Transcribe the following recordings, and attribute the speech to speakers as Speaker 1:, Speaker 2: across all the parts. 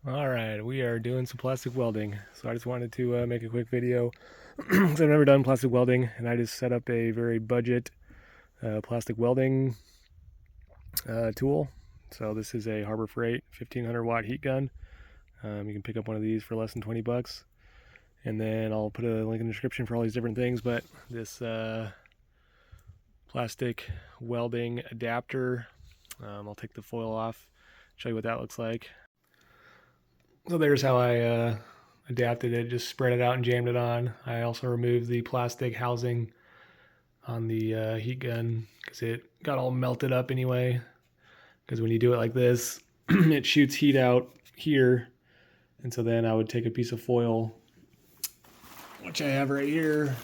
Speaker 1: All right, we are doing some plastic welding. So I just wanted to make a quick video because I've never done plastic welding, and I just set up a very budget plastic welding tool. So this is a Harbor Freight 1500 watt heat gun. You can pick up one of these for less than 20 bucks. And then I'll put a link in the description for all these different things. But this plastic welding adapter, I'll take the foil off, show you what that looks like. So there's how I adapted it, just spread it out and jammed it on. I also removed the plastic housing on the heat gun because it got all melted up anyway. Because when you do it like this, it shoots heat out here. And so then I would take a piece of foil, which I have right here,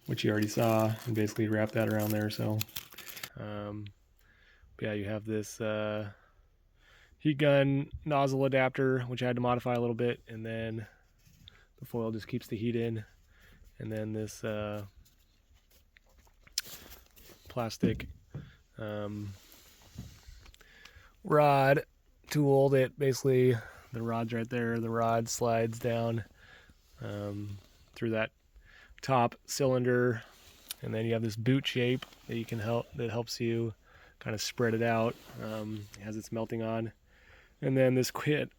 Speaker 1: which you already saw, and basically wrap that around there. So yeah, you have this heat gun nozzle adapter, which I had to modify a little bit, and then the foil just keeps the heat in, and then this plastic rod tool that basically, the rod's right there, the rod slides down through that top cylinder, and then you have this boot shape that you can that helps you kind of spread it out. It has its melting on. And then this kit,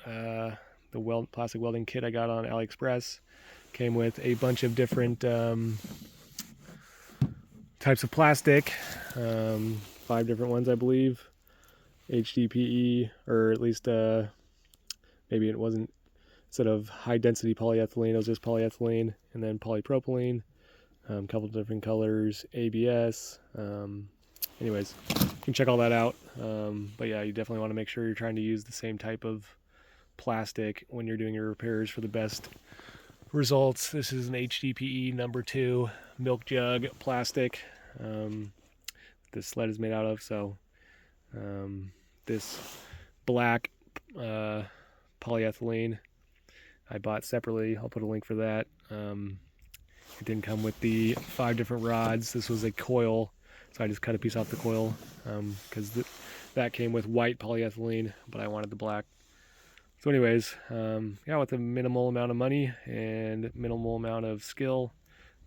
Speaker 1: the plastic welding kit I got on Aliexpress, came with a bunch of different types of plastic, 5 different ones I believe. HDPE, or at least maybe it wasn't, instead of high density polyethylene, it was just polyethylene, and then polypropylene, a couple of different colors, ABS. Anyways, you can check all that out. But yeah, you definitely want to make sure you're trying to use the same type of plastic when you're doing your repairs for the best results. This is an HDPE number 2 milk jug plastic this sled is made out of. So this black polyethylene I bought separately. I'll put a link for that. It didn't come with the 5 different rods. This was a coil, so I just cut a piece off the coil because that came with white polyethylene, but I wanted the black. So anyways, yeah, with a minimal amount of money and minimal amount of skill,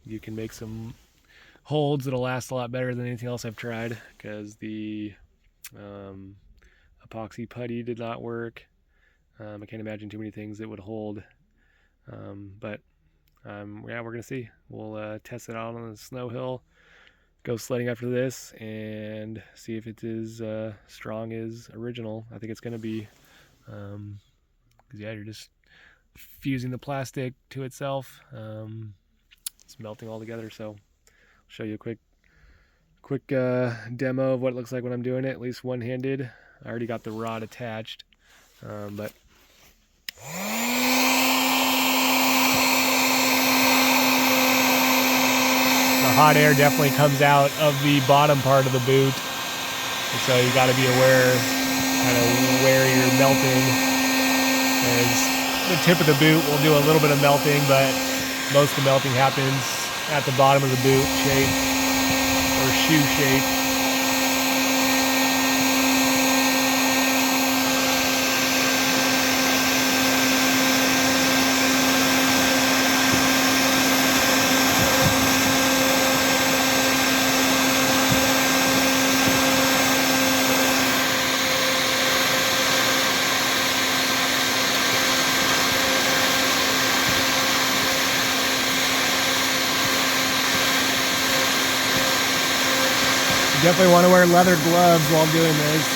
Speaker 1: you can make some holds that'll last a lot better than anything else I've tried, because the epoxy putty did not work. I can't imagine too many things that would hold, but yeah, we're gonna see. We'll test it out on the snow hill, go sledding after this, and see if it is strong as original. I think it's gonna be, because yeah, you're just fusing the plastic to itself. It's melting all together. So I'll show you a quick demo of what it looks like when I'm doing it, at least one-handed. I already got the rod attached, but the hot air definitely comes out of the bottom part of the boot, and so you got to be aware kind of where you're melting. As the tip of the boot will do a little bit of melting, but most of the melting happens at the bottom of the boot shape or shoe shape. Definitely want to wear leather gloves while doing this.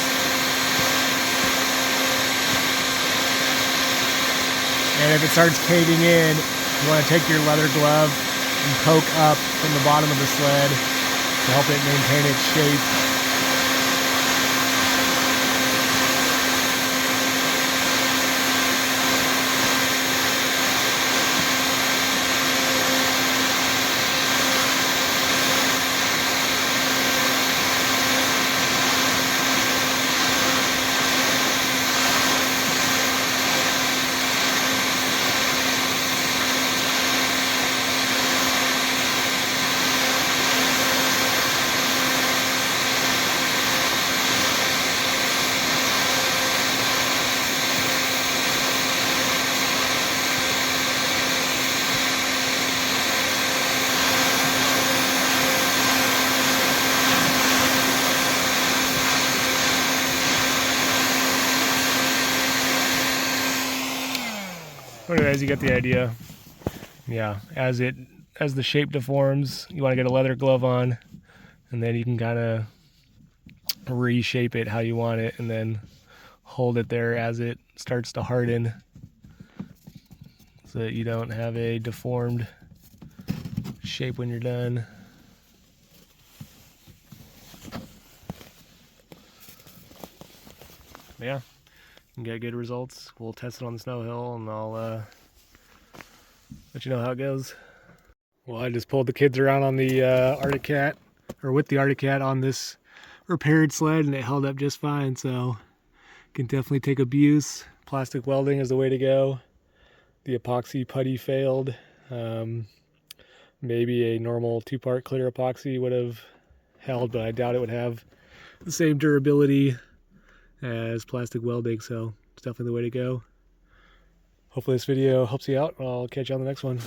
Speaker 1: And if it starts caving in, you want to take your leather glove and poke up from the bottom of the sled to help it maintain its shape. Anyways, you get the idea. Yeah, as the shape deforms, you want to get a leather glove on, and then you can kind of reshape it how you want it, and then hold it there as it starts to harden, so that you don't have a deformed shape when you're done. But yeah, you can get good results. We'll test it on the snow hill, and I'll let you know how it goes. Well, I just pulled the kids around on the Arctic Cat, or with the Arctic Cat on this repaired sled, and it held up just fine, so can definitely take abuse. Plastic welding is the way to go. The epoxy putty failed. Maybe a normal 2-part clear epoxy would have held, but I doubt it would have the same durability as plastic welding, so it's definitely the way to go. Hopefully this video helps you out. I'll catch you on the next one.